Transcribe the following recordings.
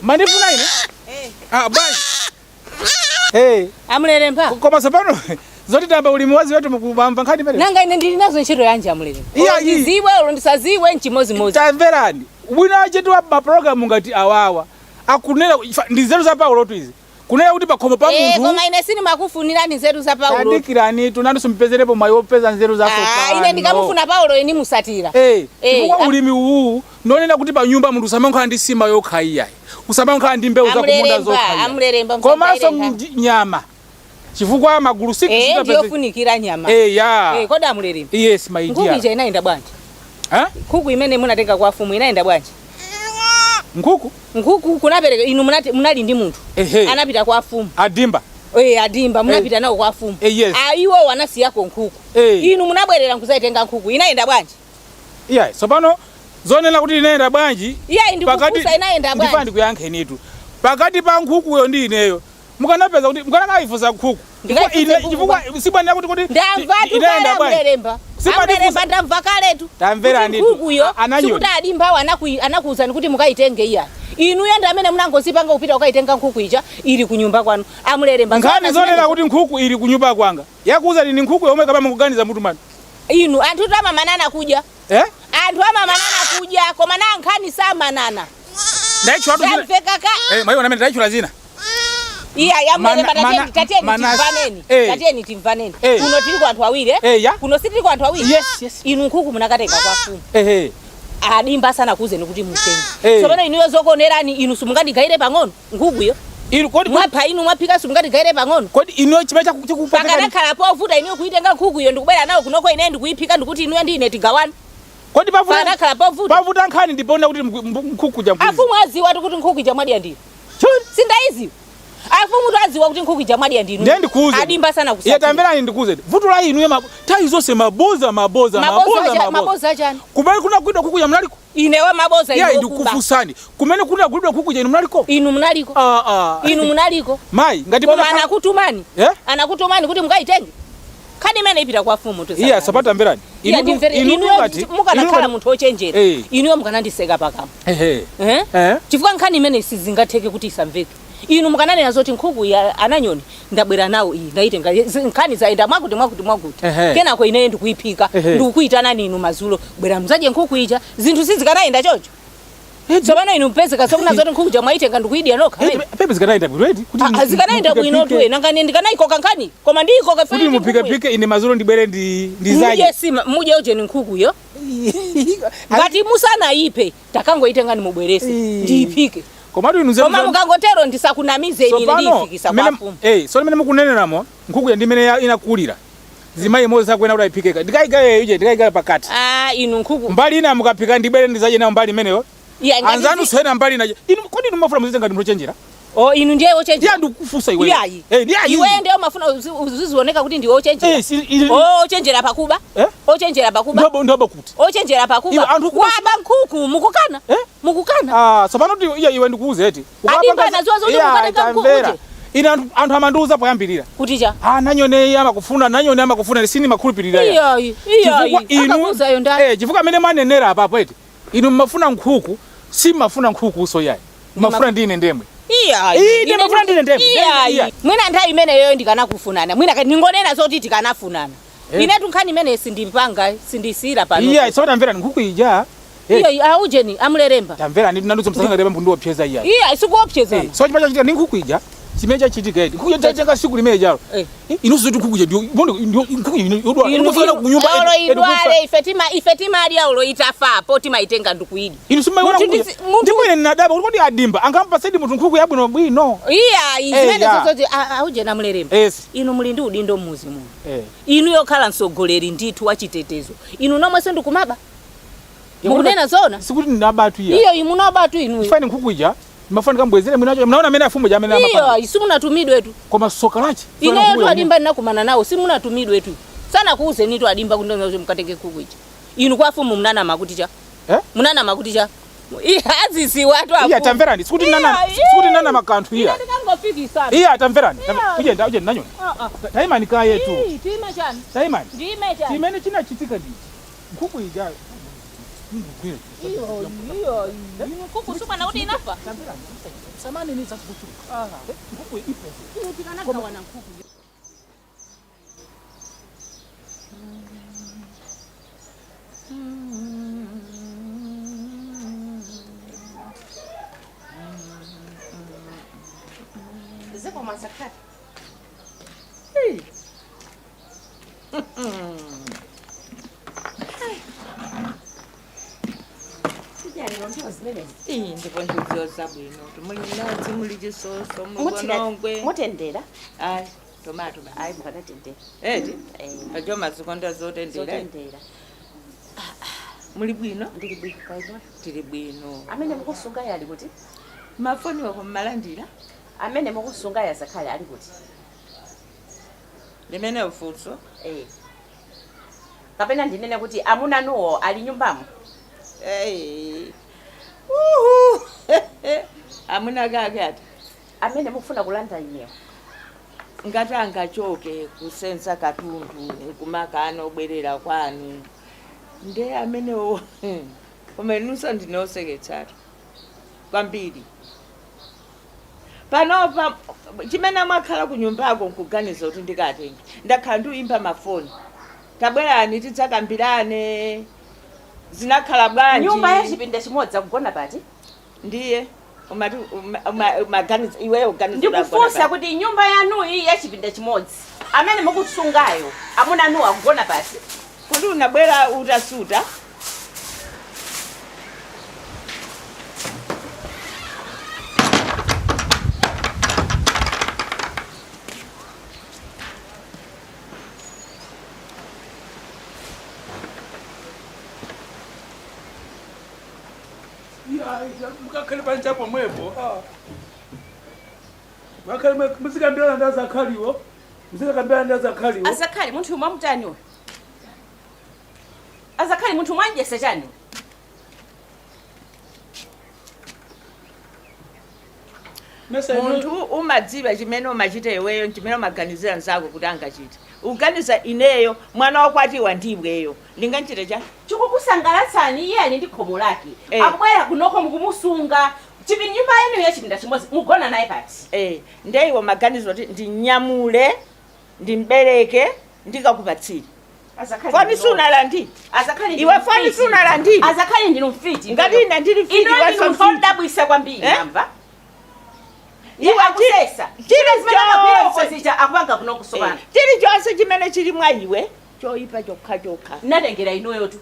Manifuna ine? Bwana. Amuleremba. Koma sapano zoti tamba ulimi wazi wetu mukubamba nkhani pale. Nanga ine ndili nazo ntchito yanje amuleremba. Ndiziwe ndisaziwe nchimozi-mozi. Tamverani. Bwina chetu wa program ngati awawa. Akunena ndizeru za Paulo tu izi. Kunena kuti pakhomo pa munthu. Koma ine sini makufunira nzeru za Paulo. Tandikirani tunandu simpezerepo mayo peza nzeru za Paulo. Ine ndikamufuna Paulo eni musatira. Chifukwa ulimi uwu nonena kuti pa nyumba munthu usamankhala ndi sima yokhaiya. Usamankhala ndi mbewu za kumunda zokhaiya. Amuleremba. Komanso nyama. Chifukwa magulu 6 ndiyofunikira nyama. Kodi amuleremba. Yes, my dear. Nkhuku ija inaenda bwanji? Nkhuku imene munatenga kwa fumu inaenda bwanji? Nkhuku kunapereka inu munali ndi munthu. Anapita kwa fumu. Adimba. Adimba munapita nawo kwa fumu. Yes. Iwo wanasiyako nkhuku. Inu munabwerera nkuzaitenga nkhuku inaenda bwanji? Sopano zonena kuti inaenda bwanji. Ndikukusa inaenda bwanji. Ndifandi kuyankheni tu. Pakati pa nkhuku yo ndi ineyo. Mukanapeza kuti mukanakaifusa nkhuku. Chifukwa sibwana kuti inaenda bwanji. Amuleremba ndamva kaletu. Tamverani. Nkhuku yo sikuti Adimba anakuuzani kuti mukaitenge iya. Inu yenda amene munangozipanga kupita ukaitenga nkhuku ija ili kunyumba kwanu. Amuleremba ngani zonena kuti nkhuku ili kunyumba kwanga. Yakuuza ni nkhuku yomwe kama mukuganiza mutu mani. Inu anthu tamamanana kuja. Anthu amamanana kuja koma na nkhani samanana. Ndaicho watu zina. Mayo na mimi ndaicho zina. Yamuleremba tatiyeni timvaneni. Kuno tili kwa anthu awiri Kuno sitili kwa anthu awiri. Yes. Inu nkhuku munakatenga kwa fumu. Adimba sana kuuzeni kuti mutenge. Sopano inuyo zokonerani inu simungandigaire pang'ono nkhuku yo. Kodi mwapha inu mwapika simungandigaire pang'ono. Kodi inu chimecha chikupanga. Pakanakhala povuta inu kuitenga nkhuku yo ndikubera nawo kunoko ine ndikuipika ndikuti inu ndine tigawana. Kodi pavuta. Pakanakhala povuta. Pavuta nkhani ndipona kuti nkhuku jambuzi. Afumu aziwa kuti nkhuku jamwadya ndino. Sindaiziwa. Afumu aziwa kuti nkhuku jamwadya ndino. Ndendi kuuze. Adimba sana kusati. Tamverani ndikuuze. Vuto la inu tayi zose maboza. Maboza chani. Kumene kuna kuida nkhuku ya mnaliko. Inewa maboza ino kumba. Ndikufusani. Kumene kuna kuida nkhuku ya inu mnaliko. Inu mnaliko. Inu mnaliko. Mai ngati mwana anakutumani. Anakutumani kuti mukaitenge. Kani mene ipita kwa fumu tu sasa. Sapata mverani. Inu mukanakhala munthu ochenjera. Inu mukanandiseka pakamo. Chifukwa nkhani mene sizingatheke kuti isamveke. Inu mukananena zoti nkhuku ya ananyoni ndabwera nawo iyi ndaitenga nkhani zaenda mwakuti. Kenako ine ndikuipika ndikukuitana ninu mazulo bwera mzaje nkhuku ija zinthu sizikanaenda chocho. Tsopano inu mpezeka sokuna zoti nkhuku jamwaitenga ndikuidya nokha. Pepe zikanaenda bwino kuti zikanaenda bwino tu nanga ndikanaikoka nkhani koma ndikoka fanya kuti mupike ine mazulo ndibwere ndizaje. Muje uje ni nkhuku yo. Ngati musana ipe takangoitenga nimubwerese ndiipike. Koma mukangotero ndisakunamize ine ndifikisa kwa fumu. So mene mukunenenamo nkhuku ndimene inakulira. Zimayi moza kwena kuti ayipikeka. Ndikaigaye pakati. Inu nkhuku. Mbali ina mukapika ndibwere ndizaje na mbali imeneyo. Anzanu swena mbali naje. Kodi mumafuna muzenga ngati mlochenjera? Inu ndiye ochenjera. Ndikufusa iwe. Iwe ndiye mafuna uzizioneka kuti ndiwe ochenjera. Ochenjera pakuba? Ochenjera pakuba? Ndoba kuti. Ochenjera pakuba. Waba nkhuku mukukana? Mukukana. Sapano iwe ndikuuze eti. Adimba nazo zoti mukateka nkhuku. Ina anthu amanduza poyambirira. Kutija. Nanyone amakufuna sini makhulupirira ya. Akakuza yo ndani. Chifukwa mene manenera apapo eti. Inu mafuna nkhuku, si mafuna nkhuku uso yayi. Mafuna ndine ndemwe. Mafuna ndine ndemwe. Mwina nthawi imene yoyo ndikanakufunana. Mwina ningonena zoti tikanafunana. Ine tunkhani imene sindipanga, sindisira pano. So tamvera nkhuku ija. Aujeni amuleremba. Tamvera ndinanduza msanga ndemwe mpundu opyeza iya. Sikuopyeza. So chipacha chitika ni nkhuku ija. Chimecha chitika eti. Nkhuku ija siku limene jalo. Inusu tu nkhuku ija ndio nkhuku yodwa. Inufuna kunyumba eti. Ifetima ali aulo itafa poti maitenga ndikuidi. Inusuma yona nkhuku. Ndipo ine nadaba ulikuti Adimba angampa saidi munthu nkhuku yabwino bwino. Zimene zozoje auje namuleremba. Inu muli ndi udindo muzi muno. Inu yokhala msogoleri ndithu wachitetezo. Inu nomwe sendikumaba. Mukunena zona? Sikuti ndabatu iya. Iyo imunabatu inu. Fine nkhuku ija. Mafani kambwezere mwinacho mnaona mena afumu jamena amapanga. Iyo simunatumidwe tu. Koma soka lachi. Ine yetu Adimba ninakumana nawo simunatumidwe tu. Sana kuuze nitu Adimba kundozo mkatenge nkhuku ija. Inu kwa afumu mnana makuti cha. Mnana makuti cha. Azisi watu afu. Tamverani. Sikuti nana makanthu iya. Ndikangofiki sana. Tamverani. Uje nanyo. Taimani kaye tu. Time chani. Taimani. Ndime chani. Timene china chitika ndi. Nkhuku ija. Iyo. Nkhuku suma na kuti inafa. Samani ni zakuchuka. Nkhuku ipo. Tikana gawana nkhuku. Zipo masakati. Hey. Ndipo ndizioza bwino mulinazi muli chisoso mugonongwe mutendera tomato ayi mukanatendera eti ajo mazikonda zotendera muli bwino ndili bwino kaino tili bwino amene mukusunga yali kuti mafoni wako mmalandira amene mukusunga ya Zakale ali kuti limene ufunso kapena ndinene kuti amuna nuwo ali nyumbamo amuna kakati amene mufuna kulanda inewo ngati angachoke kusenza katundu kumakana obwerera kwanu nde amenewo umenusa ndinoseketsatu kwambiri panopa chimene mwakhala ku nyumbako nkuganiza kuti ndikatenge ndakhala ndiuimba mafoni tabwerani tidzakambirane zinakhala bwanji nyumba ya chipinda chimodzi kugona pati ndiye umati maganiza iweyo uganiza ndikufunsa kuti nyumba yanu iyi ya chipinda chimodzi amene mukusungayo amuna nuwa kugona pati kuti unabwera utasuta mukakhala panjapo mwepo makhala muzikambirana ndi Zakhaliwo muzikambirana ndi Zakhaliwo Zakhali munthu umwe mutani Zakhali munthu mwanjese chani muntu umadziwa chimene umachita iweyo chimene umaganizira nzako kuti angachita uganiza ineyo mwana wakwatiwa ndiweyo ndinganchita cha chikukusangalatsani iye ali ndi khomo lake akubwera kunoko mukumusunga chipinda nyumba yenu ya chipinda chimodzi mugona naye pati ndeiwo maganizo kuti ndinyamule ndimbereke ndikakupatsire fani sunalandi iwe fani sunalandi Zakhali ndinu mfiti ngati ina ndili mfiti wasodabwisa kwambiri namva iwe akusesa chili chonse chimene chili mwa iwe choyipa chokha natengera inuyo tu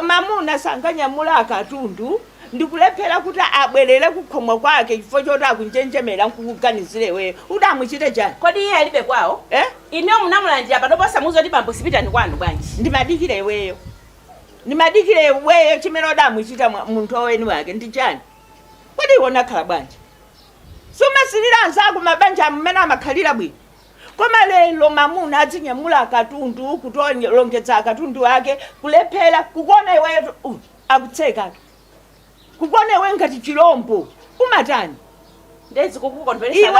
mamuna sanganyamula akatundu ndikulephera kuti abwerere kukhomwa kwake chifukwa choti akunjenjemera nkukuganizire iweyo kuti amuchite chani kodi iye alibe kwawo ineyo munamulandira panoposa muzoti bambo sipitani kwanu bwanji ndimadikire iweyo chimene odamuchita munthu oweni wake ndi chani kodi iwe unakhala bwanji sumasilira anzako mabanja mmene amakhalira bwino koma lero mamuna adzinyamula akatundu kutolongedza akatundu wake kulephera kukuona iweyo akutseka kukuona iwe ngati chilombo umatani ndezi kukukondweresa iweyo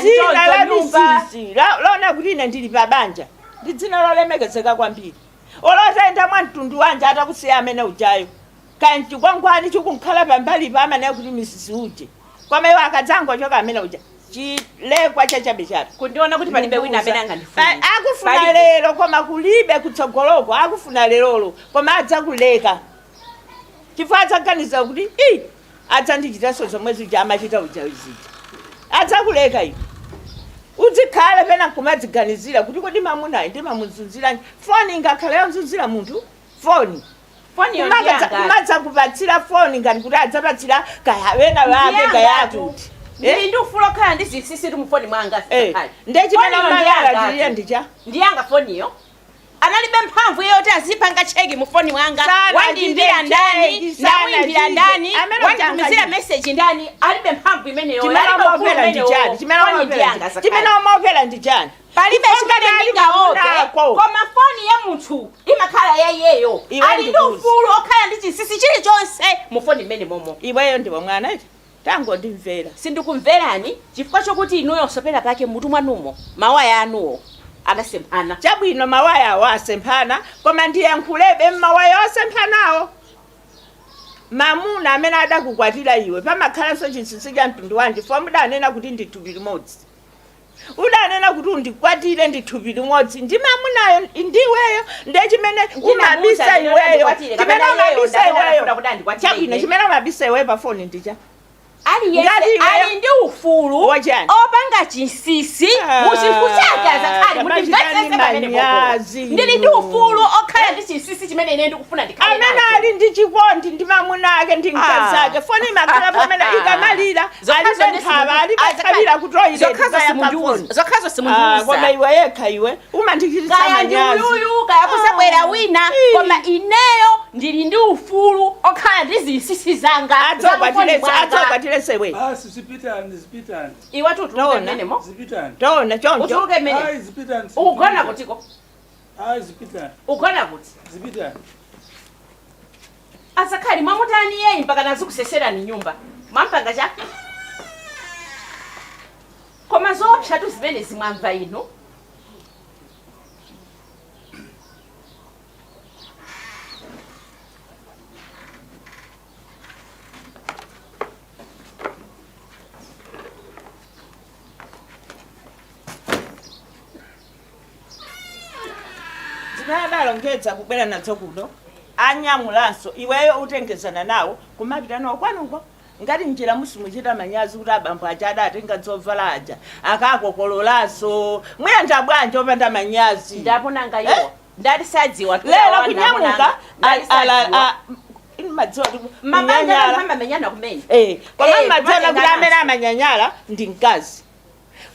dzina la misisi lona kuti ine ndili pabanja ndi dzina lolemekezeka kwambiri olotayenda mwa mtundu wanje atakusiya amene ujayo kaya chikwangwani chikunkhala pambali pa amene kuti misisi uje koma iwe akadzangochoka amene uja chilekwa chachabe chabe kundiona kuti palibe wina amene angandifuna akufuna lero koma kulibe kutsogoloko akufuna lerolo koma adzakuleka chifukwa adzaganiza kuti adzandichitaso zomwe zija amachita ujawizija adzakuleka iwe udzikhale pena kumadziganizira kuti kodi mamunayi ndimamuzunzirani foni ingakhale yonzunzira munthu foni kumadzakupatsira foni ngati kuti adzapatsira kayawena wake kayatuti ndikufulo khala ndi zisisi tumufoni mwanga ndechimene malala tiliye ndicha ndiyanga foniyo analibe mphamvu yoti azipanga cheki mufoni mwanga wandiimbira ndani ndamuimbira ndani wanditumizira message ndani alibe mphamvu imeneyo chimene omopera ndichani palibe chikalingaoke koma foni ya munthu imakhala yayeyo ali ndi ufulu okhala ndi chisisi chilichonse mufoni imene momo iweyo ndiwe mwana iti tango ndimvera sindikumverani chifukwa chokuti inuyo sopera pake mutu mwanumo mawu anuwo akasempana chabwino mawaya wasempana koma ndiye nkhulebe mawaya wasempanawo mamuna amene adakukwatira iwe pamakhalanso chinsinsi cha mtundu wanji fo mudanena kuti ndi thupi limodzi udanena kuti undikwatire ndi thupi limodzi ndi mamunayo ndiweyo ndiye chimene umabisa iweyo chabwino chimene umabisa iweyo pa foni ndicha ali ndi ufulu opanga chinsisi muchinthu chake azakali ndili ndi ufulu okhala ndi chinsisi chimene ine ndikufuna ndikhale nacho amene ali ndi chikondi ndi mamuna ake ndi mkazi ake foni imakhala pamene ikamalira alibenkhaba alibakhalira kutoyile zokhazo simundiuza koma iwe yekha iwe umandichititsa manyazi uyuyu kaya kusabwera wina koma ineyo ndili ndi ufulu okhala ndi zinsisi zanga atsokwatire sewe zipitani iwe tutuluke menemo tona choncho utuluke menemo ugona kutiko ugona kuti zipitani asakhali mwamutani yeyi mpaka nazikuseserani nyumba mwampanga cha koma zoopsatu zimene zimwamva ino adalongedza kubwera nadzo kuno anyamulanso iweyo utengezana nawo kumapita nawo kwanuko ngati njira musimuchita manyazi kuti abambo aja adatenga dzovala aja akakokololanso mwenda bwanji opanda manyazi ndaponanga iwo ndati sadziwa lero kunyamuka madziwa mabanja mpamba menyana kumene koma madziwa kuti amene amanyanyala ndi mkazi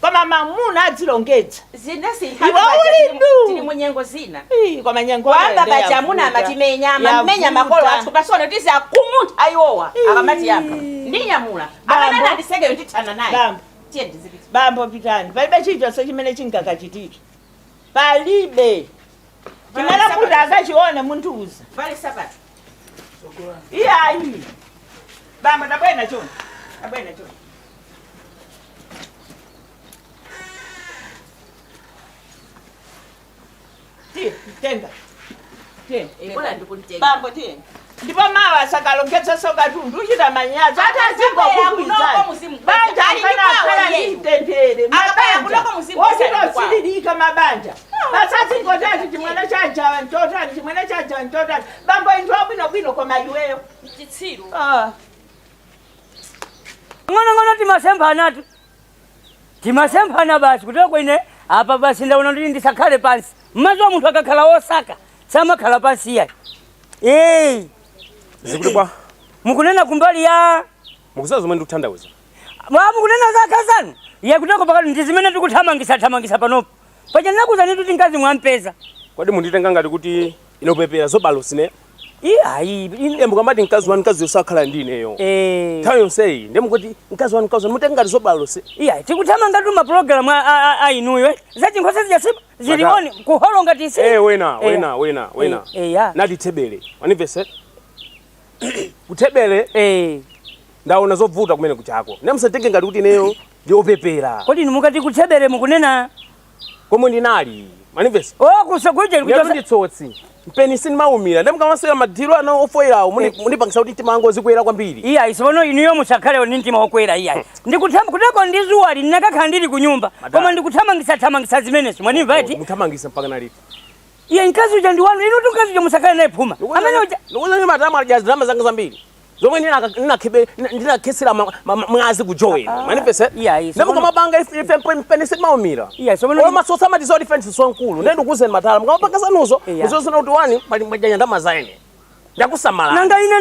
koma mamuna adzilongedza tili munyengo zina koma nyengo wamba bajamuna amatimenya makolo athu pasono tizi akumuntha ayiwowa akamati yamba ndinyamula amene andisekeyo ndithana naye bambo pitani palibe chilichonse chimene chingakachitike palibe chimene munthu akachione munthuuza pali sabata iyayi bambo tabwena chona tenga bambo tenga ndipo mawa asakalongedza sokatundu uchita manyazi atazingokukwidzabanja ositosililika mabanja basazingotati chimwene chajawa ntotani chimwene chajawa ntotani bambo inthu abwinobwino koma iweyo chitsiru ngono timasempana basi kutoko ine apa basi ndaona kuti ndisakhale pansi mmaziwa munthu akakhala osaka samakhala pansi yayi zikutibwa mukunena kumbali ya mukusaza zomwe ndikuthandauza mukunena zakhazanu iye kutoko pakati ndi zimene tikuthamangisa panopo paja ndinakuwuzani kuti mkazi mwampeza kodi munditenga ngati kuti inopepera zobalosine ayi mukamati mkazi wanu mkazi yosakhala ndi ineyo nthawi yonseyi ndemukuti mkazi wanu mutenga ngati zobalose tikuthamanga tu mapulogalamu ainuyo zachinkhosa zijasipa zilioni kuholonga tisi wena nati thebele wanimvese kuthebele ndaona zovuta kumene kuchako nemusatenge ngati kuti ineyo ndiopepera kodi mukati kuthebele mukunena komwe ndinali manimvese kusoguje nditsotsi mpeni sinimaumira ndemukamasoya madhiro ano ofoyerawo mundipangisa kuti mtima wangu zikwera kwambiri iyayi sono inuyo musakhalewo ni mtima wokwera iyayi kuteko ndi zuwa linakakhala ndili ku nyumba koma ndikuthamangisa zimenezo mwanimva ati muthamangisa mpaka naliti iye mkazi uja ndi wanu inu kuti mkazi uja musakhale naye phuma amene uja ndikuza matama alijazi drama zanga zambiri zomwe ndinakhesera mwazi kujoyena manipese nemukamapanga ife mpeni sinimaumira masosa amatizo defense sonkulu ndendikuzeni matala mukamapanga sanuzo muzosona kuti wani majanya ndamazaene ndakusamalani nanga ine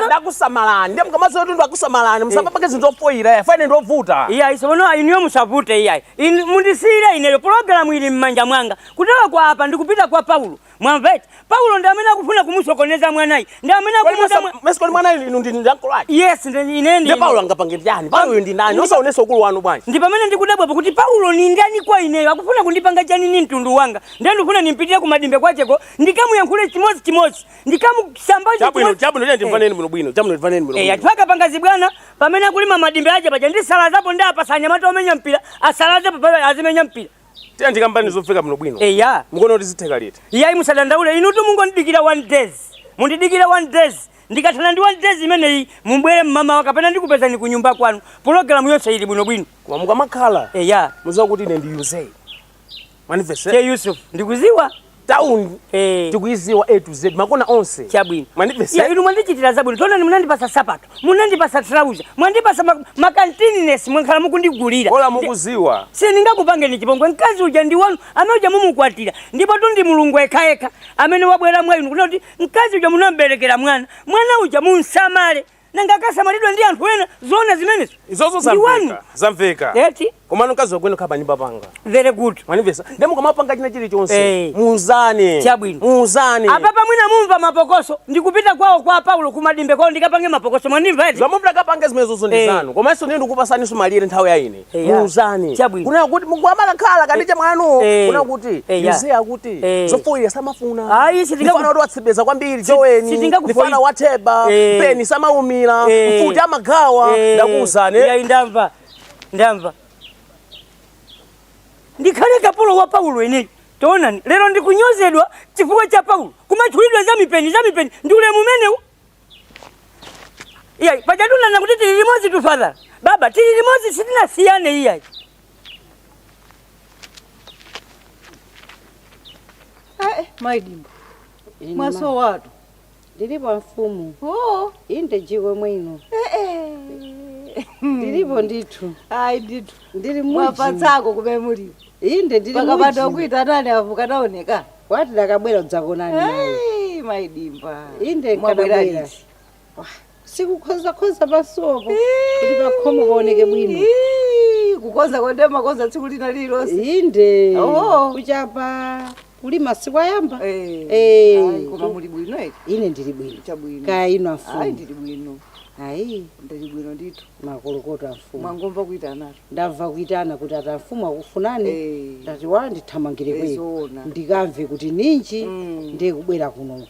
ndakusamalani ndemukamasoa kuti ndakusamalani musapapake zinthu zofoyira fane ndovuta iyayi sono inuyo musavute iyayi mundisiyire ineyo pologalamu ili mmanja mwanga kutoka kwa apa ndikupita kwa Paulo mwamveti Paulo ndi amene akufuna kumusokoneza mwanayi ndi amene mesikoli mwanayi inu ndi ndankulaji yes ine ndi Paulo angapange ndani Paulo ndi ndani osaonesa ukulu wanu bwanji ndi pamene ndikudabwapo kuti Paulo ni ndani kwa ineyo akufuna kundipanga chani ni mtundu wanga ndi ndikufuna nimpitire kumadimbe kwacheko ndikamuyankhule chimodzi ndikamusambaje chabwino ndimvaneni bwino twakapanga zibwana pamene akulima madimbe aje paja ndi sala zapo ndi apasanya mata omenya mpira asalaze pa azimenya mpira Tiya ndikambani zofika muno bwino. Eya. Mukono kuti zitheka liti. Iyayi musadandaule inu tu mungondidikira 1 days. Mundidikira 1 days. Ndikathana ndi 1 days imeneyi mubwere mama wakapena ndikupeza ni kunyumba kwanu. Program yonse ili bwino. Koma mukamakhala. Eya. Muziwa kuti ine ndi Yusuf. Manifest. Che Yusuf, ndikuziwa. Town. Tikuiziwa A to Z makona onse. Chabwino. Manifest. Ya inu mwandichitira zabwino. Tona munandipasa sapato, munandipasa trouser, mwandipasa makantiness mwankhala mukundigulira. Ola mukuziwa. Sindingakupange ni chipongwe mkazi uja ndi wanu amauja mumukwatira. Ndipo tu ndi mulungu eka amene wabwera mwa inu kuti mkazi uja munamberekera mwana uja munsamale. Nanga kasamalidwa ndi anthu ena zona zimenezo. Izozo zamveka. Eti koma mkazi wakwenu khapa nyumba panga. Very good. Manifest. Ndemo kamapanga china chili chonse. Muuzane. Chabwino. Muuzane. Apapa mwina mumva mapokoso ndikupita kwawo kwa Paulo kumadimbe kwao ndikapange mapokoso mwanimva eti. Zamupita kapange zimenezo ndi zanu. Koma iso ndi kupasani sumalire nthawi ya ine. Muuzane. Kuna kuti mugwama kakhala kandiche mwanu. Kuna kuti Yusuf akuti zofoira samafuna. Ayi sitingafuna kuti watsibeza kwambiri Joweni. Ndifana watheba. Peni samaumira. Mfuti amagawa. Ndakuuzane. Ya ndamva. Ndikhale kapolo wa Paulo ene. Taonani lero ndikunyozedwa chifukwa cha Paulo. Kumachulidwa za mipeni ndi ule mumenewu. Iyayi pajaduna nakuti tili limodzi tu father. Baba tili limodzi sitinasiyane iyayi. Maidimbo. Mwaso watu. Ndilipo mfumu. Inde jiwe mwino. Ndilipo ndithu. Ai ndithu. Ndili muji. Mwapatsako kube muli. Inde ndili muji. Pakapanda kuita nani avuka naoneka. Wati dakabwera udzakonani naye. Maidimba. Inde nkadabwera. Sikukhoza pasopo. Kuti pakhomo kaoneke bwino. Kukonza kwende makonza tsiku lina lilonse. Inde. Kuchapa. Kulima sikwayamba. Koma muli bwino eti. Ine ndili bwino. Chabwino. Kaya ino mfumu. Ai ndili bwino. Ai ndili bwino ndithu. Makolokota mfumu. Mwangomva kuitana. Ndamva kuitana kuti atamfumu akufunani. Ndati wala ndithamangire kweyo. Ndikamve kuti ninji ndiye kubwera kuno.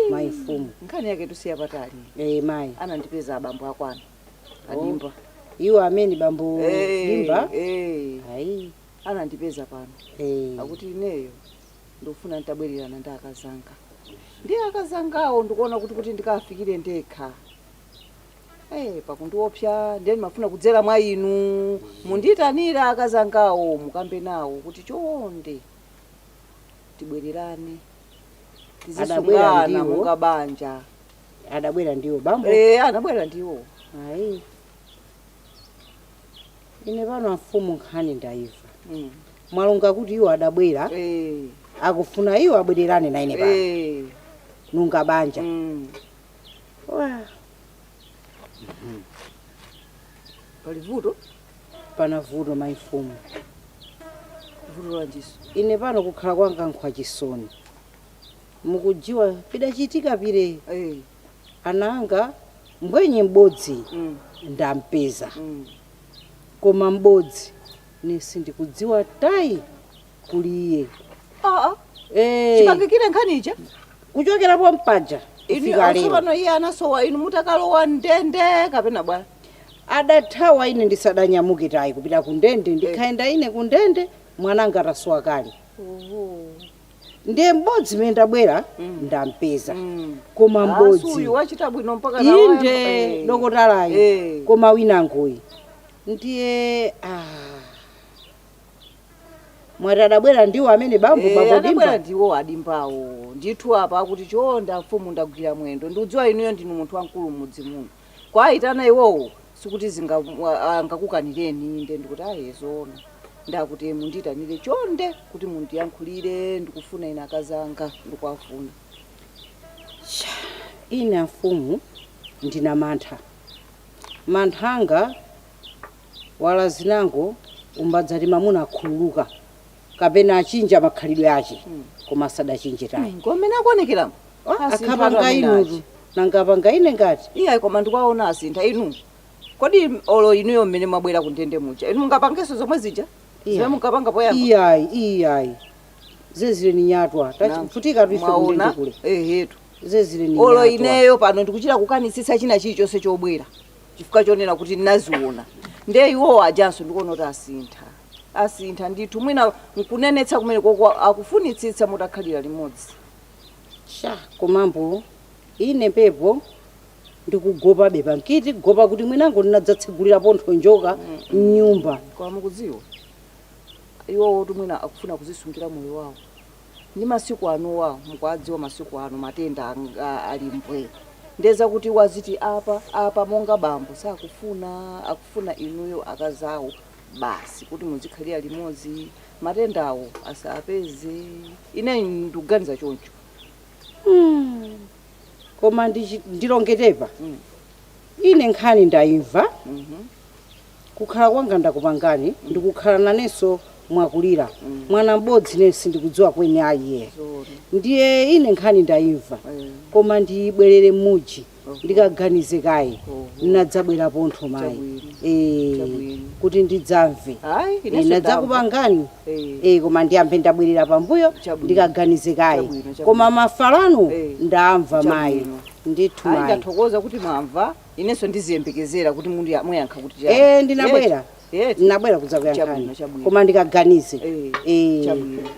Mai mfumu. Nkhani yake tusiya patali. Mai. Anandipeza abambo akwana. Adimba. Iwo amene bambo Dimba? Ai. Anandipeza pano. Akuti ineyo ndofuna nitabwererana ndi akazanga. Ndi akazangawo ndikuona kuti ndikafikire ndekha. Pakundiopsa ndeni mafuna kudzera mwa inu. Munditanira akazangawo mukambe nawo kuti chonde tibwererane. Tizisungana mungabanja. Adabwera ndiwo bambo? Anabwera ndiwo. Ai. Ine pano mfumu nkhani ndaiva. Mwalonga kuti iwo adabwera. Akufuna iwo abwererane na ine pano. Nunga banja. Pali vuto? Pana vuto mai mfumu. Vuto lanjiso. Ine pano kukhala kwanga nkhwa chisoni. Mukujiwa pidachitika pire. Ananga mbwenye mbodzi ndampeza. Koma mbodzi nisindikudziwa tai kuliye. Chipangikire nkhanicha? Kuchokera po mpaja. Fika lero. Pano iye anasowa inu mutakalowa ndende kapena bwana. Adathawa ine ndisadanyamuke tai kupita kundende ndikhaenda ine kundende mwananga atasowa kale. Ndiye mbodzi menda bwera ndampeza. Koma mbodzi. Asuyu wachita bwino mpaka na wewe. Inde dokotalayi. Koma winangoyi. Ndiye mwaradabwera ndiwo amene bambo Dimba. Adabwera ndiwo adimbawo. Ndithu apa kuti chonda mfumu ndagwira mwendo. Ndiudziwa inuyo ndinu munthu wankulu mudzi muno. Kwa itana iwowo sikuti ngakukanireni inde ndikuti ayezona. Ndakuti munditanire chonde kuti mundiyankhulire ndikufuna ina akazanga ndikwafuna. Ine mfumu ndina mantha. Manthanga wala zinango umbadzati mamuna akhululuka. Kapena achinja makhalidwe ache. Koma sadachinje tai. Ngomene akuonekeramo. Akhapanga inutu. Nangapanga ine ngati. Iyayi koma ndikwaona asintha inu. Kodi olo inuyo mmene mwabwera kundende mucha. Inu mungapangeso zomwe zija? Zimene mungapanga poyamba? Iyayi. Zezire ni nyatwa. Tachifutika tuife kundende kule. Ehetu. Zezire ni olo ineyo pano ndikuchira kukanisisa china chilichonse chobwera. Chifukwa chonena kuti ndinaziona. Ndiye iwo ajanso ndikuona kuti asintha. asintha ndithu mwina nkunenetsa kumene koko akufunitsitsa mutakhalira limodzi. Sha komambo ine pepo ndikugopa beba nkiti kugopa kuti mwinango ndinadzatsigulira pontho njoka mnyumba. Kwa mukudziwa iwo mwina akufuna kuzisungira moyo wawo ndi masiku ano wawo mukwadziwa masiku ano matenda ali mbwe ndeza kuti waziti apa monga bambo akufuna inuyo akazawo basi kuti muzikhalira limodzi matendawo asapeze. Ine ndikuganiza choncho. Koma ndilongetepa ine nkhani ndayimva kukhala kwanga ndakupangani ndikukhala nanenso mwakulira mwana m'bodzi nesi ndikudziwa kweni ayiye ndiye ine nkhani ndayimva koma ndibwerere muji ndikaganize kaye ndinadzabwera pontho mayi kuti ndidzamve nadzakupangani koma ndiyambe ndabwerera pambuyo ndikaganize kaye koma mafalano ndamva mayi ndithu mayi. Ndathokoza kuti mwamva inenso ndiziyembekezera kuti muyankha kuti ndinabwera nabwera kudzakuyankhani koma ndikaganize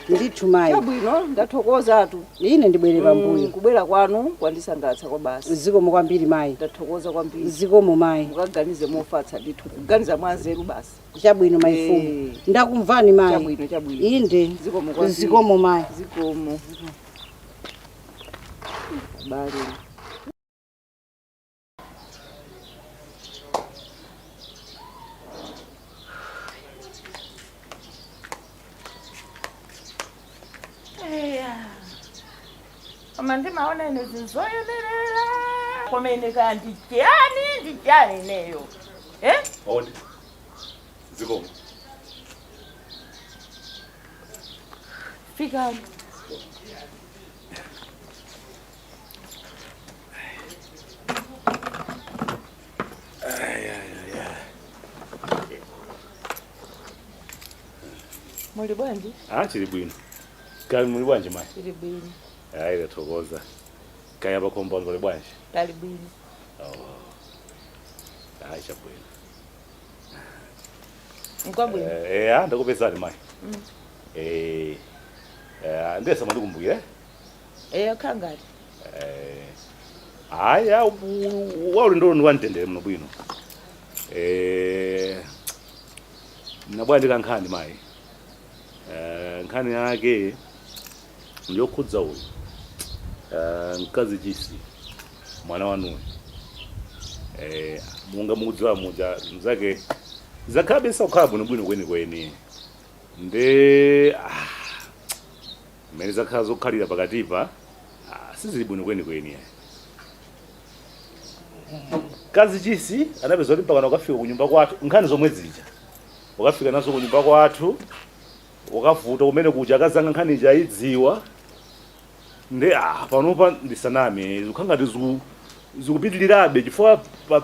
ndithu mayi. Chabwino ndathokoza atu ine ndibwere pambuyo kubwera kwanu kwandisangalatsa kwa basi. Zikomo kwambiri mayi. Ndathokoza kwambiri. Zikomo mayi. Mukaganize mofatsa ndithu kuganiza mwanzeru basi. Chabwino mayifumu ndakumvani mayi. Chabwino. Inde Zikomo kwambiri. Zikomo mayi. Zikomo. Bale. Amandi maona ino zinzoyemerera komene kandi ndijani neyo Odi zikomo fika muli bwanji? Chili bwino. Kali muli bwanji mayi? Chili bwino. Ndathokoza. Kaya bakomba muli bwanji? Kali bwino. Chabwino. Ngwabwino. Ndakupezani mayi. Ndesa mandikumbukire? Khangati. Wauli ndo wanditendere muno bwino. Nabwera ndikankhani mayi. Nkhani yake ndiyokhudza uyu mkazi chisi mwana wanuyu munga mukudziwa muja mzake zakhabisa kukhala bwinobwino kwenikweni nde mmene zakhala zokhalira pakatipa sizili bwino kwenikweni. Mkazi chisi anapeza kuti mpakana ukafika kunyumba kwathu nkhani zomwe zija ukafika nazo kunyumba kwathu wakavuta kumene kuja akazanga nkhani ija ayidziwa nde panopa ndisaname ukhangati zikupitirirabe chifukwa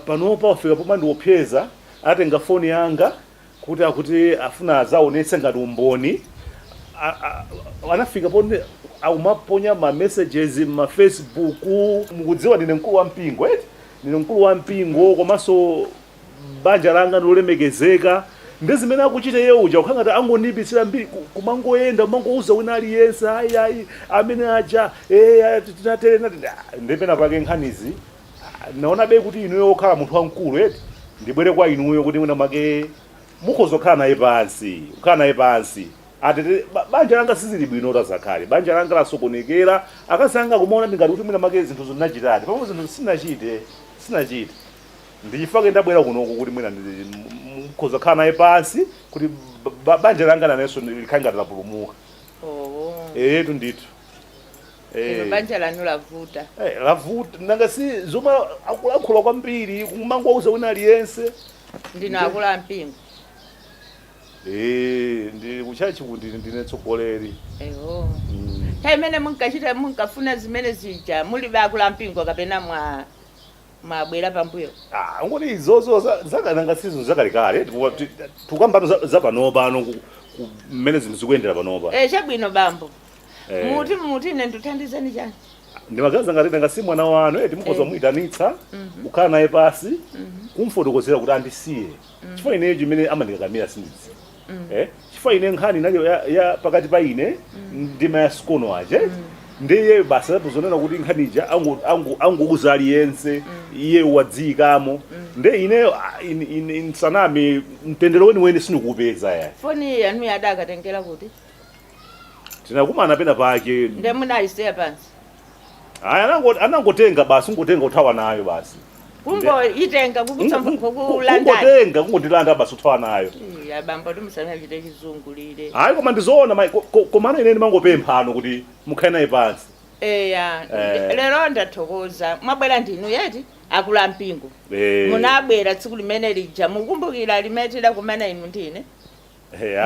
panopa wafika poma ndiopseza atenga foni yanga kuti afuna azaonetse ngati umboni anafika pone aumaponya ma messages ma Facebook. Mukudziwa ndine mkulu wa mpingo ndine mkulu wa mpingo komanso banja langa lolemekezeka ndi zimene akuchita iye uja ukhangati angonibisira mbiri kumangoyenda umangouza wina aliyense ayi amene aja tinatere ndipena pake nkhanizi naona be kuti inuyo okhala munthu wamkulu ndibwere kwa inuyo kuti mwina make mukhozokhala naye pansi ukhala naye pansi atete banja langa sizili bwino tazakhale banja langa lasokonekera akasanga kumaona ndingati kuti mwina make zinthu zinachitadi pamwe zinthu sinachite ndichifake ndabwera kunoku kuti mwina mukhozokhala naye pansi kuti banja langa nanenso likhangati lapulumuka. Ndithu banja lanu lavuta. Lavuta nanga si zomwe akulakhula kwambiri kumangouza wina aliyense ndine akulu ampingo. Ndi kuchachi kuti ndine tsogoleri. Imene munkachita munkafuna zimene zija muli akulu ampingo kapena mwabwera pambuyo. Ngoti izozo zakananga sizo zakalekale tukambano zapano mmene zinthu zikuyendera panopa. Chabwino bambo. Muti ine ndithandizeni chani? Ndimagaza ngati nanga si mwana wanu timukhoza muyitanitsa ukhala naye pasi kumfotokozera kuti andisiye chifukwa ineyo chimene amandikakamira sindidziwa. chifukwa ine nkhani nayo ya pakati pa ine ndima ya sikono aje ndiye basa pozonena kuti nkhanija anguuza aliyense iye wadzikamo nde ine nsanami mtendero weniweni sinukupeza ya foni yanu yadakatengera kuti tinakumana pena pake nde munayisiya pansi anangotenga basi ungotenga uthawa nayo basi kungoitenga kukulandani kungondilanda basi uthawa nayo yabamba kuti musanachite chizungulire hayi koma ndizoona komana ine ndimangopemphano kuti mukhale naye pansi eya lero ndathokoza mwabwera ndinu yeti akula mpingo munabwera tsiku limene lija mukumbukira limetera kumana inu ndine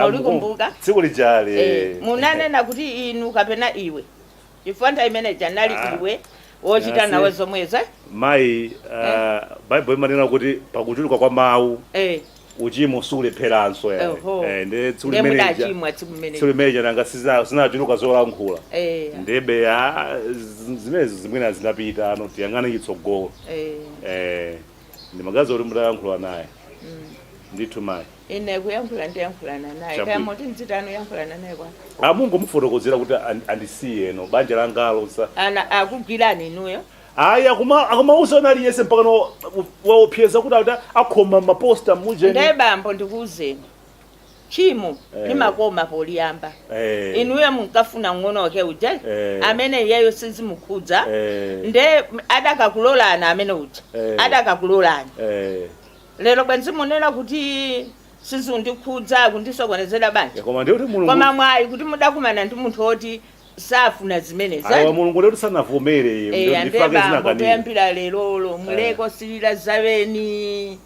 mulikumbuka tsiku lijale munanena kuti inu kapena iwe chifukwa imene janali iwe wochita nawe zomweza mayi Bible imanena kuti pakutuluka kwa mawu uchimo sulepheranso nde tsiku limeneja nanga sinachuluka zolankhula ndebe zimezi zimwene zinapita ano tiyang'ane chitsogolo ndimagazi kuti mutayankhula naye ndithu mayi ine kuyankhula ndiyankhulana naye kaya moti nzitano yankhulana naye kwa Mungu mufotokozera kuti andisiye no banja langalo akugwirani inuyo aya akumauza nali yese mpaka waopyeza kuti akhoma maposta muje nde bambo ndikuuzeni chimo limakoma poliyamba inuyo munkafuna ng'ono wake uja amene iyeyo sizimukhudza nde adakakulolana amene uja adakakulolani lero bwenzimunena kuti sizundikhudza kundisokonezera banja koma mwayi kuti mudakumana ndi munthu oti safuna zimenezi mulungu lero sanavomere ndifake zinakaniyambira lerolo muleko silira zaveni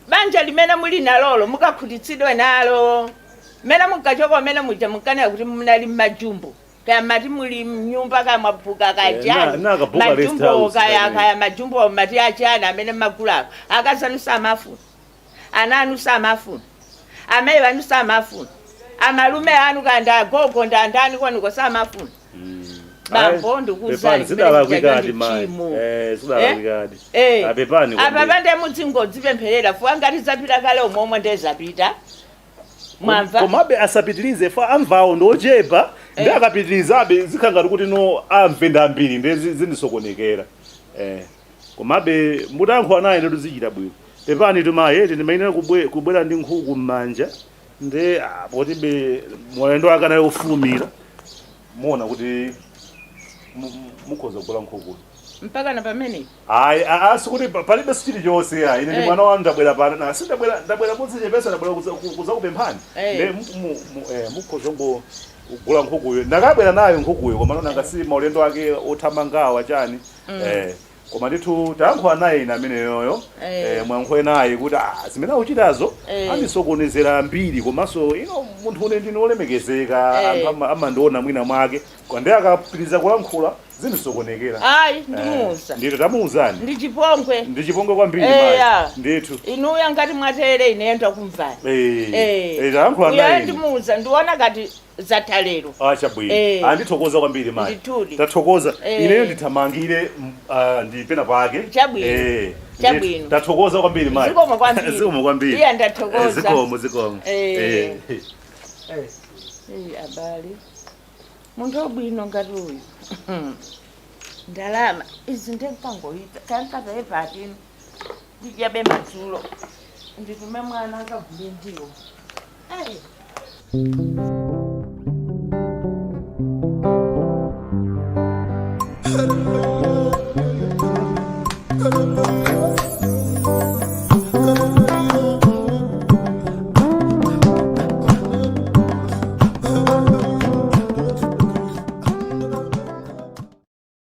banja limene muli nalolo mukakhutitsidwe nalo mene mukachoko mene muja mukanena kuti munali mmajumbo kaya mati muli mnyumba kaya mwabuka kajani majumbo kaya majumbo mati achani amene magulako akazanu samafuna ananu samafuna ameye vanu samafuna amalume anu kanda agogo ndandani kwanuko samafuna bambo ndikuzali apa pande mudzingodzipempherera fuwa ngati zapita kale umomwe ndezapita mwamva komabe asapitilize fa amvawo ndochepa ndi akapitilizabe zikhangati kuti no amve ndambiri ndezi zindisokonekera komabe mutankhula naye ndo zichita bwino pepani tumaye ndimayenera kubwera ndi nkhuku m'manja nde potibe mwalendo akanayo ufulumira muona kuti mukhoza kugula nkhuku mpaka na pamene ayi asikuti palibe sichili chonse ine ndi mwana wanu ndabwera pana na ndabwera mudzichepesa ndabwera kuzakupemphani nde mukhoza kugula nkhukuyo ndakabwera nayo nkhukuyo koma nanga si maulendo ake othamangawa chani koma ndithu tayankhula naye ine ameneyoyo mwayankhule naye kuti zimene akuchitazo andisokonezera mbiri komanso ino munthu une ndine olemekezeka anthu amandiona mwina mwake ndi akapitiriza kulankhula zindisokonekera ayi ndimuuza ndito tamuuzani ndichipongwe kwambiri mayi ndithu inuyo ngati mwatere ine ndakumvani tayankhula naye ndimuuza ndiona ngati zatalero chabwino andithokoza kwambiri mayi tathokoza ineyo ndithamangire ndipena pake chabwino tathokoza kwambiri mayi zikomo kwambiri iya ndathokoza zikomo abali munthu obwino ngati uyu ndalama izi ndenkangoita kankataye patini ndijabe madzulo nditume mwana akagule ndiwo